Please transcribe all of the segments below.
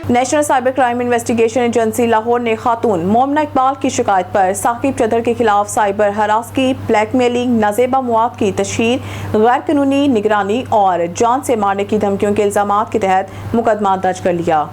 National cyber crime investigation agency Lahore نے خاتون مومنہ اقبال کی شکایت پر ثاقب چدر کے خلاف سائبر ہراسگی، بلیک میلنگ، نازیبہ مواد کی تشہیر، غیر قانونی نگرانی اور جان سے مارنے کی دھمکیوں کے الزامات کے تحت مقدمہ درج کر لیا۔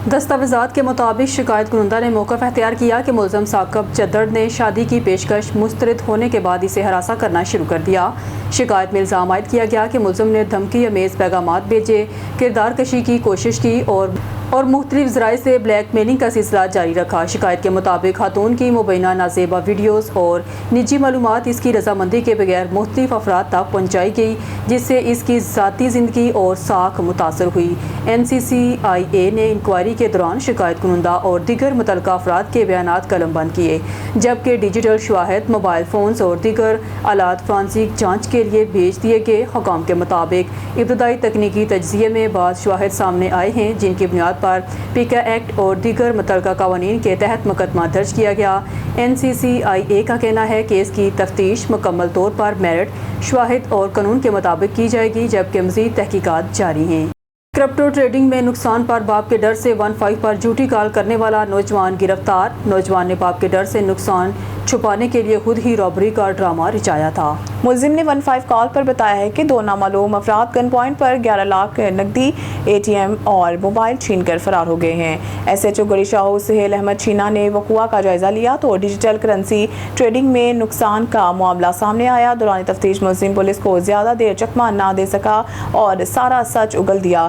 دستاویزات کے مطابق شکایت کنندہ نے موقف اختیار کیا کہ ملزم ثاقب چدر نے شادی کی پیشکش مسترد ہونے کے بعد اسے ہراساں کرنا شروع کر دیا۔ شکایت میں الزام عائد کیا گیا کہ ملزم نے دھمکی امیز پیغامات بھیجے، کردار کشی کی کوشش کی اور مختلف ذرائع سے بلیک میلنگ کا سلسلہ جاری رکھا۔ شکایت کے مطابق خاتون کی مبینہ نازیبہ ویڈیوز اور نجی معلومات اس کی رضامندی کے بغیر مختلف افراد تک پہنچائی گئی، جس سے اس کی ذاتی زندگی اور ساکھ متاثر ہوئی۔ NCCIA نے انکوائری کے دوران شکایت کنندہ اور دیگر متعلقہ افراد کے بیانات قلم بند کیے، جبکہ ڈیجیٹل شواہد، موبائل فونز اور دیگر آلات فورینسک جانچ کے لیے بھیج دیے گئے۔ حکام کے مطابق ابتدائی تکنیکی تجزیے میں بعض شواہد سامنے آئے ہیں جن کی بنیاد پر پیکا ایکٹ اور دیگر متعلقہ قوانین کے تحت مقدمہ درج کیا گیا۔ NCCIA کا کہنا ہے کہ اس کی تفتیش مکمل طور پر میرٹ، شواہد اور قانون کے مطابق کی جائے گی، جبکہ مزید تحقیقات جاری ہیں۔ کرپٹو ٹریڈنگ میں نقصان پر باپ کے ڈر سے 15 پر جھوٹی کال کرنے والا نوجوان گرفتار۔ نوجوان نے باپ کے ڈر سے نقصان چھپانے کے لیے خود ہی رابری کا ڈرامہ رچایا تھا۔ ملزم نے 15 کال پر بتایا ہے کہ 2 نامعلوم افراد گن پوائنٹ پر 11 لاکھ نقدی، ATM اور موبائل چھین کر فرار ہو گئے ہیں۔ SHO گڑی شاہو سہیل احمد چھینا نے وقوع کا جائزہ لیا تو ڈیجیٹل کرنسی ٹریڈنگ میں نقصان کا معاملہ سامنے آیا۔ دوران تفتیش ملزم پولیس کو زیادہ دیر چکمہ نہ دے سکا اور سارا سچ اگل دیا۔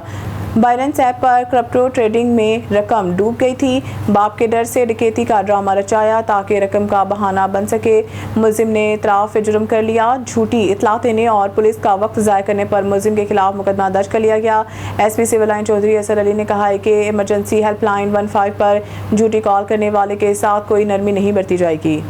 بائننس ایپ پر کرپٹو ٹریڈنگ میں رقم ڈوب گئی تھی۔ باپ کے ڈر سے ڈکیتی کا ڈرامہ رچایا تاکہ رقم کا بہانہ بن سکے۔ ملزم نے اعتراف جرم کر لیا۔ جھوٹی اطلاع دینے اور پولیس کا وقت ضائع کرنے پر ملزم کے خلاف مقدمہ درج کر لیا گیا۔ SP civil line Chaudhry Asghar Ali نے کہا ہے کہ ایمرجنسی ہیلپ لائن 15 پر جھوٹی کال کرنے والے کے ساتھ کوئی نرمی نہیں برتی جائے گی۔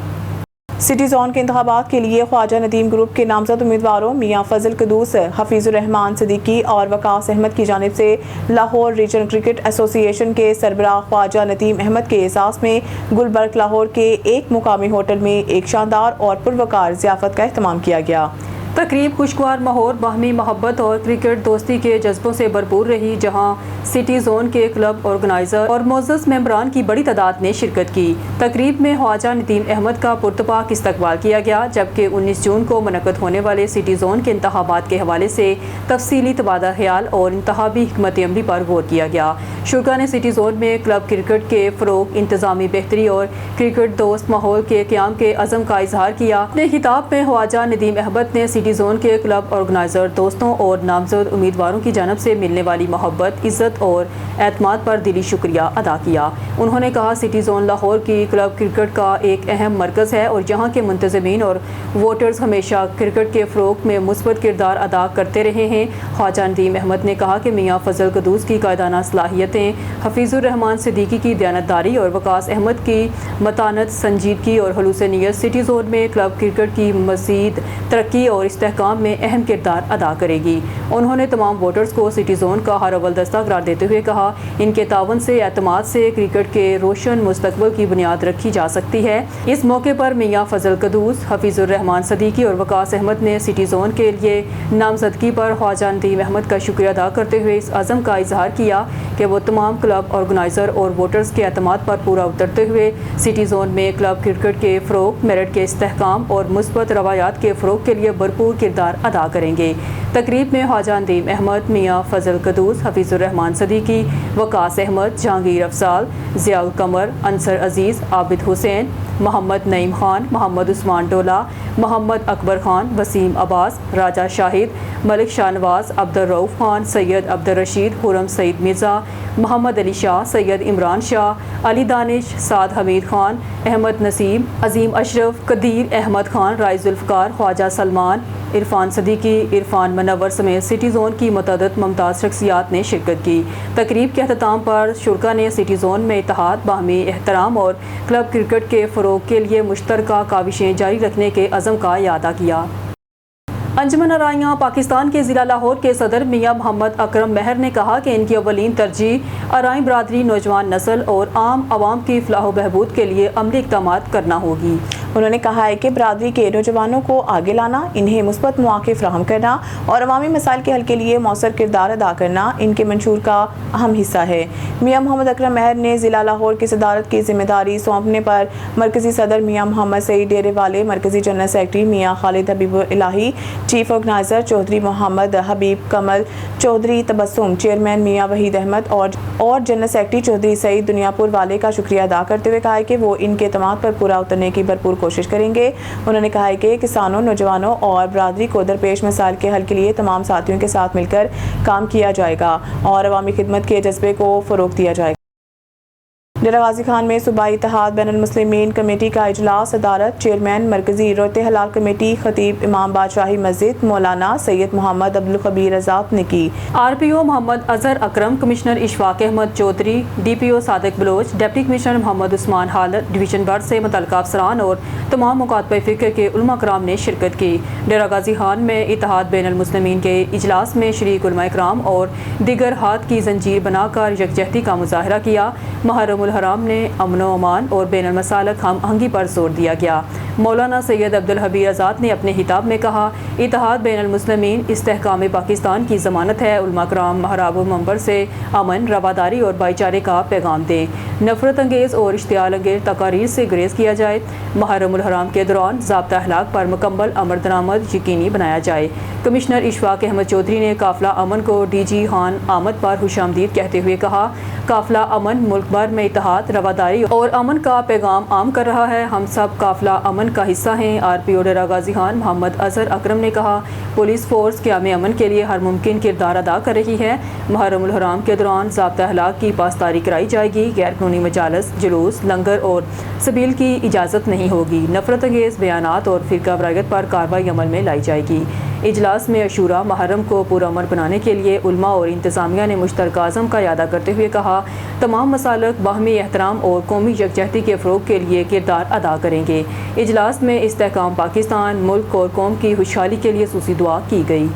سٹی زون کے انتخابات کے لیے خواجہ ندیم گروپ کے نامزد امیدواروں میاں فضل قدوس، حفیظ الرحمان صدیقی اور وقاص احمد کی جانب سے لاہور ریجن کرکٹ ایسوسی ایشن کے سربراہ خواجہ ندیم احمد کے اعزاز میں گلبرگ لاہور کے ایک مقامی ہوٹل میں ایک شاندار اور پروقار ضیافت کا اہتمام کیا گیا۔ تقریب خوشگوار ماحول، باہمی محبت اور کرکٹ دوستی کے جذبوں سے بھرپور رہی، جہاں سٹی زون کے کلب آرگنائزر اور معزز ممبران کی بڑی تعداد نے شرکت کی۔ تقریب میں خواجہ ندیم احمد کا پرتپاک استقبال کیا گیا، جبکہ 19 جون کو منعقد ہونے والے سٹی زون کے انتخابات کے حوالے سے تفصیلی تبادلہ خیال اور انتخابی حکمت عملی پر غور کیا گیا۔ شرکا نے سٹی زون میں کلب کرکٹ کے فروغ، انتظامی بہتری اور کرکٹ دوست ماحول کے قیام کے عزم کا اظہار کیا۔ اپنے خطاب میں خواجہ ندیم احمد نے سٹی زون کے کلب آرگنائزر، دوستوں اور نامزد امیدواروں کی جانب سے ملنے والی محبت، عزت اور اعتماد پر دلی شکریہ ادا کیا۔ انہوں نے کہا سٹی زون لاہور کی کلب کرکٹ کا ایک اہم مرکز ہے اور یہاں کے منتظمین اور ووٹرز ہمیشہ کرکٹ کے فروغ میں مثبت کردار ادا کرتے رہے ہیں۔ خواجہ ندیم احمد نے کہا کہ میاں فضل قدوس کی قائدانہ صلاحیتیں، حفیظ الرحمان صدیقی کی دیانتداری اور وقاص احمد کی متانت، سنجیدگی اور خلوص نیت سٹی زون میں کلب کرکٹ کی مزید ترقی اور استحکام میں اہم کردار ادا کرے گی۔ انہوں نے تمام ووٹرز کو سٹی زون کا ہر اول دستہ قرار دیتے ہوئے کہا، ان کے تعاون سے، اعتماد سے کرکٹ کے روشن مستقبل کی بنیاد رکھی جا سکتی ہے۔ اس موقع پر میاں فضل قدوس، حفیظ الرحمان صدیقی اور وقاص احمد نے سٹی زون کے لیے نامزدگی پر خواجہ ندیم احمد کا شکریہ ادا کرتے ہوئے اس عزم کا اظہار کیا کہ وہ تمام کلب آرگنائزر اور ووٹرز کے اعتماد پر پورا اترتے ہوئے سٹی زون میں کلب کرکٹ کے فروغ، میرٹ کے استحکام اور مثبت روایات کے فروغ کے لیے بھرپور کردار ادا کریں گے۔ تقریب میں خواجہ ندیم احمد، میاں فضل قدوس، حفیظ الرحمان صدیقی، وقاص احمد، جہانگیر افضال، ضیاء القمر، انصر عزیز، عابد حسین، محمد نعیم خان، محمد عثمان ڈولہ، محمد اکبر خان، وسیم عباس، راجہ شاہد، ملک شاہ نواز، عبدالرؤف خان، سید عبدالرشید، خرم سعید مرزا، محمد علی شاہ، سید عمران شاہ، علی دانش، سعد حمید خان، احمد نسیم، عظیم اشرف، قدیر احمد خان، رائز ذوالفقار، خواجہ سلمان، عرفان صدیقی، عرفان منور سمیت سٹی زون کی متعدد ممتاز شخصیات نے شرکت کی۔ تقریب کے اختتام پر شرکا نے سٹی زون میں اتحاد، باہمی احترام اور کلب کرکٹ کے فروغ کے لیے مشترکہ کاوشیں جاری رکھنے کے عزم کا اعادہ کیا۔ انجمن آرائیاں پاکستان کے ضلع لاہور کے صدر میاں محمد اکرم مہر نے کہا کہ ان کی اولین ترجیح آرائی برادری، نوجوان نسل اور عام عوام کی فلاح و بہبود کے لیے عملی اقدامات کرنا ہوگی۔ انہوں نے کہا ہے کہ برادری کے نوجوانوں کو آگے لانا، انہیں مثبت مواقع فراہم کرنا اور عوامی مسائل کے حل کے لیے مؤثر کردار ادا کرنا ان کے منشور کا اہم حصہ ہے۔ میاں محمد اکرم مہر نے ضلع لاہور کی صدارت کی ذمہ داری سونپنے پر مرکزی صدر میاں محمد سعید ڈیرے والے، مرکزی جنرل سیکرٹری میاں خالد حبیب الہی، چیف آرگنائزر چودھری محمد حبیب کمل، چودھری تبسم، چیئرمین میاں وحید احمد اور جنرل سیکرٹری چودھری سعید دنیا پور والے کا شکریہ ادا کرتے ہوئے کہا ہے کہ وہ ان کے اعتماد پر پورا اترنے کی بھرپور کوشش کریں گے۔ انہوں نے کہا ہے کہ کسانوں، نوجوانوں اور برادری کو درپیش مسائل کے حل کے لیے تمام ساتھیوں کے ساتھ مل کر کام کیا جائے گا اور عوامی خدمت کے جذبے کو فروغ دیا جائے گا۔ ڈیرہ غازی خان میں صوبائی اتحاد بین المسلمین کمیٹی کا اجلاس، صدارت چیئرمین مرکزی روت حلال کمیٹی خطیب امام بادشاہی مسجد مولانا سید محمد عبدالخبیر آزاد نے کی۔ RPO محمد اظہر اکرم، کمشنر اشفاق احمد چودھری، DPO صادق بلوچ، ڈپٹی کمشنر محمد عثمان حالت، ڈویژن 1 سے متعلقہ افسران اور تمام مکاتبہ فکر کے علماء کرام نے شرکت کی۔ ڈیرہ غازی خان میں اتحاد بین المسلمین کے اجلاس میں شریک علماء کرام اور دیگر ہاتھ کی زنجیر بنا کر یکجہتی کا مظاہرہ کیا۔ محرم الحرام نے امن و امان اور بین المسالک ہم آہنگی پر زور دیا گیا۔ مولانا سید عبدالحبیر آزاد نے اپنے خطاب میں کہا، اتحاد بین المسلمین استحکام پاکستان کی ضمانت ہے۔ علماء کرام محراب و منبر سے امن، رواداری اور بھائی چارے کا پیغام دیں، نفرت انگیز اور اشتعال انگیز تقاریر سے گریز کیا جائے، محرم الحرام کے دوران ضابطہ اخلاق پر مکمل عمل درآمد یقینی بنایا جائے۔ کمشنر اشفاق احمد چودھری نے قافلہ امن کو DG خان آمد پر خوش آمدید کہتے ہوئے کہا، قافلہ امن ملک بھر میں اتحاد، رواداری اور امن کا پیغام عام کر رہا ہے۔ ہم سب قافلہ امن کا حصہ ہیں۔ RPO ڈیرہ غازی خان محمد اظہر اکرم نے کہا، پولیس فورس قیام امن کے لیے ہر ممکن کردار ادا کر رہی ہے۔ محرم الحرام کے دوران ضابطہ اخلاق کی پاسداری کرائی جائے گی، غیر قانونی مجالس، جلوس، لنگر اور سبیل کی اجازت نہیں ہوگی، نفرت انگیز بیانات اور فرقہ واریت پر کارروائی عمل میں لائی جائے گی۔ اجلاس میں عاشورہ محرم کو پرامن بنانے کے لیے علماء اور انتظامیہ نے مشترکہ عزم کا اعادہ کرتے ہوئے کہا، تمام مسالک باہمی احترام اور قومی یکجہتی کے فروغ کے لیے کردار ادا کریں گے۔ اجلاس میں استحکام پاکستان، ملک اور قوم کی خوشحالی کے لیے خصوصی دعا کی گئی۔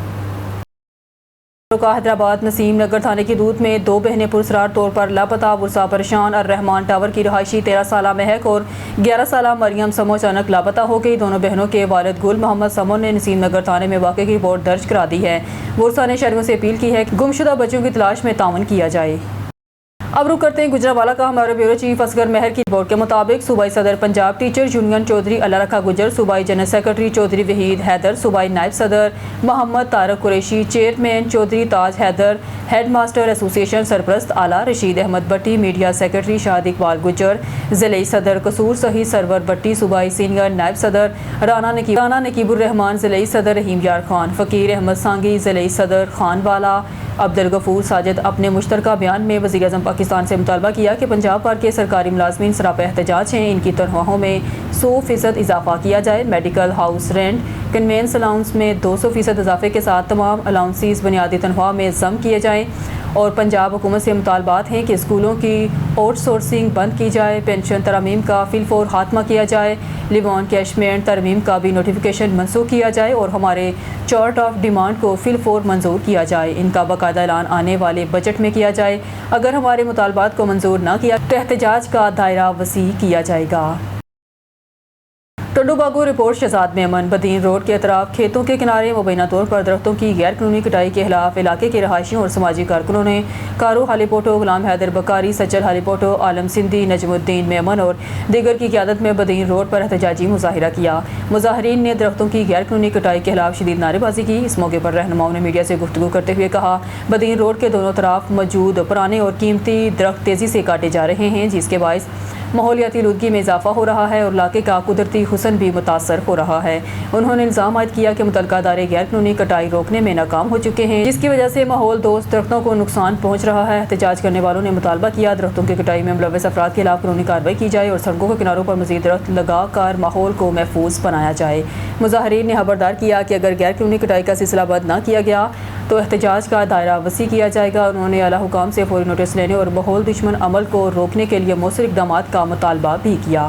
حیدرآباد نسیم نگر تھانے کی حدود میں 2 بہنیں پراسرار طور پر لاپتہ، ورثہ پریشان۔ الرحمان ٹاور کی رہائشی 13 سالہ مہک اور 11 سالہ مریم سمو اچانک لاپتہ ہو گئی۔ دونوں بہنوں کے والد گل محمد سمو نے نسیم نگر تھانے میں واقعے کی رپورٹ درج کرا دی ہے۔ ورثہ نے شہریوں سے اپیل کی ہے کہ گمشدہ بچوں کی تلاش میں تعاون کیا جائے۔ اب رخ کرتے ہیں گجرانوالہ کا۔ ہمارے بیورو چیف اصغر مہر کی رپورٹ کے مطابق صوبائی صدر پنجاب ٹیچر یونین چودھری اللہ رکھا گجر، صوبائی جنرل سیکرٹری چودھری وحید حیدر، صوبائی نائب صدر محمد طارق قریشی، چیئرمین چودھری تاج حیدر، ہیڈ ماسٹر ایسوسی ایشن سرپرست اعلیٰ رشید احمد بٹی، میڈیا سیکرٹری شاہد اقبال گجر، ضلعی صدر قصور صحیح سرور بٹی، صوبائی سینئر نائب صدر رانا نقیب الرحمان، ضلعی صدر رحیم یار خان، فقیر احمد سانگی، ضلعی صدر خان والا عبدالغفور ساجد اپنے مشترکہ بیان میں وزیر اعظم پاکستان سے مطالبہ کیا کہ پنجاب بھر کے سرکاری ملازمین سراپا احتجاج ہیں، ان کی تنخواہوں میں 100% اضافہ کیا جائے، medical, house rent, conveyance allowance میں 200% اضافے کے ساتھ تمام الاؤنسز بنیادی تنخواہ میں ضم کیے جائیں، اور پنجاب حکومت سے مطالبات ہیں کہ اسکولوں کی آؤٹ سورسنگ بند کی جائے، پینشن ترامیم کا فی الفور خاتمہ کیا جائے، لیو آن کیشمنٹ ترمیم کا بھی نوٹیفیکیشن منسوخ کیا جائے اور ہمارے چارٹ آف ڈیمانڈ کو فی الفور منظور کیا جائے، ان کا باقاعدہ اعلان آنے والے بجٹ میں کیا جائے۔ اگر ہمارے مطالبات کو منظور نہ کیا تو احتجاج کا دائرہ وسیع کیا جائے گا۔ ٹنڈو باگو رپورٹ شہزاد میں امن، بدین روڈ کے اطراف کھیتوں کے کنارے مبینہ طور پر درختوں کی غیر قانونی کٹائی کے خلاف علاقے کے رہائشیوں اور سماجی کارکنوں نے کارو حالی پوٹو، غلام حیدر بکاری، سچل حالی پوٹو، عالم سندھی، نجم الدین میمن اور دیگر کی قیادت میں بدین روڈ پر احتجاجی مظاہرہ کیا۔ مظاہرین نے درختوں کی غیر قانونی کٹائی کے خلاف شدید نعرے بازی کی۔ اس موقع پر رہنماؤں نے میڈیا سے گفتگو کرتے ہوئے کہا، بدین روڈ کے دونوں طرف موجود پرانے اور قیمتی درخت تیزی سے کاٹے جا رہے ہیں، جس کے باعث ماحولیاتی آلودگی میں اضافہ ہو رہا ہے اور علاقے کا قدرتی حسن بھی متاثر ہو رہا ہے۔ انہوں نے الزام عائد کیا کہ متعلقہ ادارے غیر قانونی کٹائی روکنے میں ناکام ہو چکے ہیں، جس کی وجہ سے ماحول دوست درختوں کو نقصان پہنچ رہا ہے۔ احتجاج کرنے والوں نے مطالبہ کیا درختوں کی کٹائی میں ملوث افراد کے خلاف قانونی کارروائی کی جائے اور سڑکوں کے کناروں پر مزید درخت لگا کر ماحول کو محفوظ بنایا جائے۔ مظاہرین نے خبردار کیا کہ اگر غیر قانونی کٹائی کا سلسلہ بند نہ کیا گیا تو احتجاج کا دائرہ وسیع کیا جائے گا۔ انہوں نے اعلیٰ حکام سے فوری نوٹس لینے اور ماحول دشمن عمل کو روکنے کے لیے مؤثر اقدامات کا مطالبہ بھی کیا۔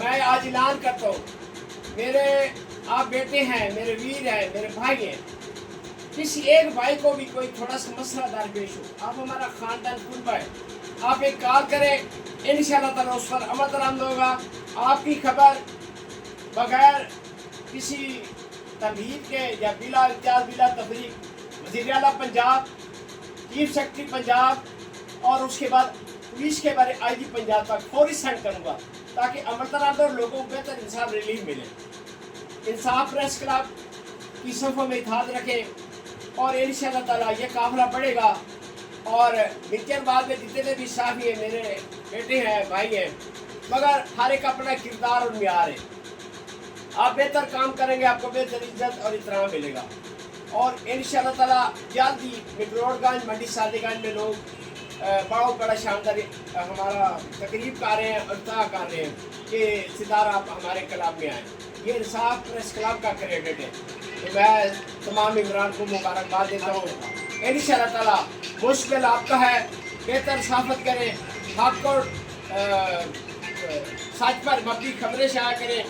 میں آج اعلان کرتا ہوں، میرے آپ بیٹے ہیں، میرے ویر ہیں، میرے بھائی ہیں، کسی ایک بھائی کو بھی کوئی تھوڑا سا مسئلہ درپیش ہو، آپ ہمارا خاندان کنبہ ہے، آپ ایک کال کریں، انشاءاللہ تعالیٰ اس پر عمل درآمد ہوگا۔ آپ کی خبر بغیر کسی تمہید کے یا بلا امتیاز بلا تفریق وزیر اعلیٰ پنجاب، چیف سیکرٹری پنجاب اور اس کے بعد پولیس کے بارے آئی جی پنجاب تک فوری سینڈ کروں گا، تاکہ عمل درآمد اور لوگوں کو بہتر انصاف ریلیف ملے۔ انصاف پریس کلب کی صفوں میں اتحاد رکھیں اور انشاءاللہ تعالیٰ یہ قافلہ بڑھے گا۔ اور ملکین بعد میں جتنے بھی صحافی ہیں، میرے بیٹے ہیں، بھائی ہیں، مگر ہر ایک اپنا کردار اور معیار ہے۔ آپ بہتر کام کریں گے، آپ کو بہتر عزت اور احترام ملے گا۔ اور انشاءاللہ تعالیٰ جلد ہی مکروڑ گنج، منڈی سادی گنج میں لوگ بڑا شاندار ہمارا تقریب کر رہے ہیں، افتتاح کر رہے ہیں کہ ستارہ آپ ہمارے کلب میں آئیں۔ یہ انصاف پریس کلب کا کریڈٹ ہے، تو میں تمام ممبران کو مبارکباد دیتا ہوں۔ انشاءاللہ تعالیٰ مشکل آپ کا ہے، بہتر صحافت کریں، حق اور سچ پر مبنی خبریں شائع کریں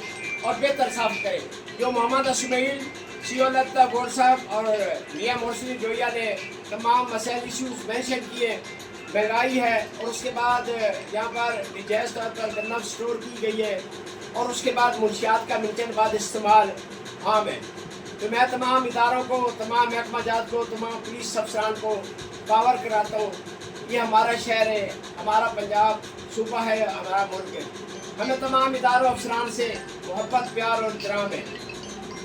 اور بہتر صحافت کریں۔ جو محمد اسماعیل، سی او لتا گور صاحب اور میاں محسن جویا نے تمام مسائل ایشوز مینشن کیے، مہنگائی ہے، اور اس کے بعد یہاں پر نجائز طور پر گندم اسٹور کی گئی ہے، اور اس کے بعد منشیات کا ممکن بعد استعمال عام ہے، تو میں تمام اداروں کو، تمام محکمہ جات کو، تمام پولیس افسران کو پاور کراتا ہوں۔ یہ ہمارا شہر ہے، ہمارا پنجاب صوبہ ہے، ہمارا ملک ہے، ہمیں تمام اداروں افسران سے محبت، پیار اور احترام ہے،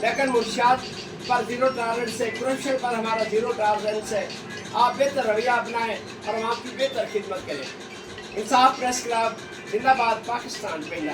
لیکن منشیات پر زیرو ٹالرنس ہے، کرپشن پر ہمارا زیرو ٹالرنس ہے۔ آپ بہتر رویہ اپنائیں اور ہم آپ کی بہتر خدمت کریں۔ انصاف پریس کلب زندہ باد، پاکستان پہلا۔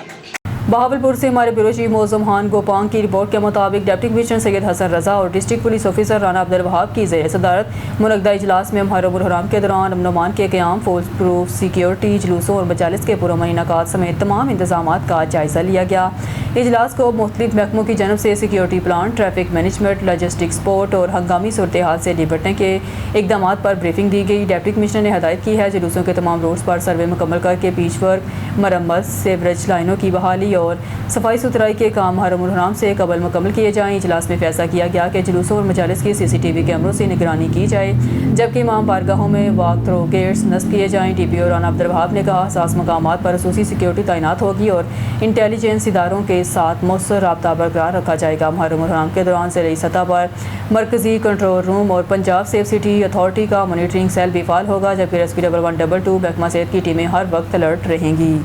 بہاولپور سے ہمارے بیورو چیف موزم خان گوپانگ کی رپورٹ کے مطابق ڈپٹی کمشنر سید حسن رضا اور district police officer Rana Abdul Wahab کی زیر صدارت منعقدہ اجلاس میں محرم الحرام کے دوران امن و امان کے قیام، فولس پروف سیکیورٹی، جلوسوں اور مجالس کے پرامن انعقاد سمیت تمام انتظامات کا جائزہ لیا گیا۔ اجلاس کو مختلف محکموں کی جانب سے security plan, traffic management, logistic support اور ہنگامی صورتحال سے نپٹنے کے اقدامات پر بریفنگ دی گئی۔ ڈپٹی کمشنر نے ہدایت کی ہے جلوسوں کے تمام روڈز پر سروے مکمل کر کے پیچ ورک، مرمت، سیوریج لائنوں کی بحالی اور صفائی ستھرائی کے کام محرم الحرام سے قبل مکمل کیے جائیں۔ اجلاس میں فیصلہ کیا گیا کہ جلوسوں اور مجالس کی CCTV کیمروں سے نگرانی کی جائے، جبکہ امام بارگاہوں میں واک تھرو گیٹس نصب کیے جائیں۔ DPO رانا عبدالوہاب نے کہا حساس مقامات پر خصوصی سیکیورٹی تعینات ہوگی اور انٹیلیجنس اداروں کے ساتھ مؤثر رابطہ برقرار رکھا جائے گا۔ محرم الحرام کے دوران ضلعی سطح پر مرکزی کنٹرول روم اور پنجاب سیف سٹی اتھارٹی کا مانیٹرنگ سیل بھی فعال ہوگا، جبکہ ریسکیو 1122 محکمہ صحت کی ٹیمیں ہر وقت الرٹ رہیں گی۔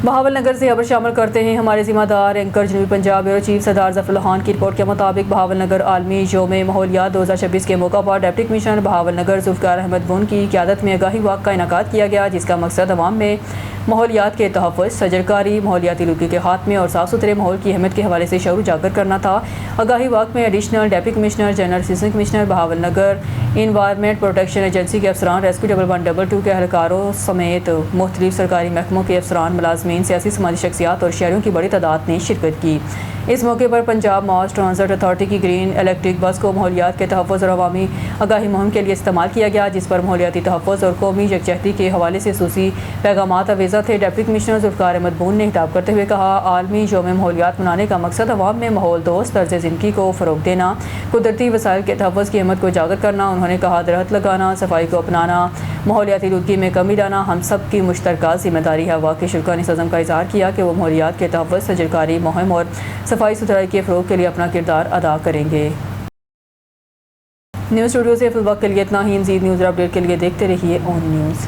بہاول نگر سے خبر شامل کرتے ہیں ہمارے ذمہ دار اینکر جنوبی پنجاب بیورو چیف سردار ظفر اللہ خان کی رپورٹ کے مطابق بہاول نگر عالمی یوم ماحولیات 2026 کے موقع پر ڈپٹی کمشنر بہاول نگر ذوالفقار احمد بن کی قیادت میں آگاہی واک کا انعقاد کیا گیا، جس کا مقصد عوام میں ماحولیات کے تحفظ، شجرکاری، ماحولیاتی آلودگی کے خاتمے اور صاف ستھرے ماحول کی اہمیت کے حوالے سے شعور اجاگر کرنا تھا۔ آگاہی واک میں additional deputy commissioner general assistant commissioner Bahawal Nagar, environment protection agency کے افسران، ریسکیو 1122 کے اہلکاروں سمیت مختلف سرکاری محکموں کے افسران، ملازمین، سیاسی سماجی شخصیات اور شہریوں کی بڑی تعداد نے شرکت کی۔ اس موقع پر پنجاب ماس ٹرانزٹ اتھارٹی کی گرین الیکٹرک بس کو ماحولیات کے تحفظ اور عوامی آگاہی مہم کے لیے استعمال کیا گیا، جس پر ماحولیاتی تحفظ اور قومی یکجہتی کے حوالے سے خصوصی پیغامات آویزاں تھے۔ ڈپٹی کمشنر ذوالفقار احمد بن نے خطاب کرتے ہوئے کہا عالمی یوم ماحولیات منانے کا مقصد عوام میں ماحول دوست طرز زندگی کو فروغ دینا، قدرتی وسائل کے تحفظ کی اہمیت کو اجاگر کرنا۔ انہوں نے کہا درخت لگانا، صفائی کو اپنانا، ماحولیاتی آلودگی میں کمی لانا ہم سب کی مشترکہ ذمہ داری ہے۔ واقعی شرکا نے اس عزم کا اظہار کیا کہ وہ ماحولیات کے تحفظ، شجرکاری مہم اور صفائی ستھرائی کے فروغ کے لیے اپنا کردار ادا کریں گے۔ نیوز اسٹوڈیو سے فی الوقت کے لیے اتنا ہی۔ مزید نیوز اور اپڈیٹ کے لیے دیکھتے رہیے اون نیوز۔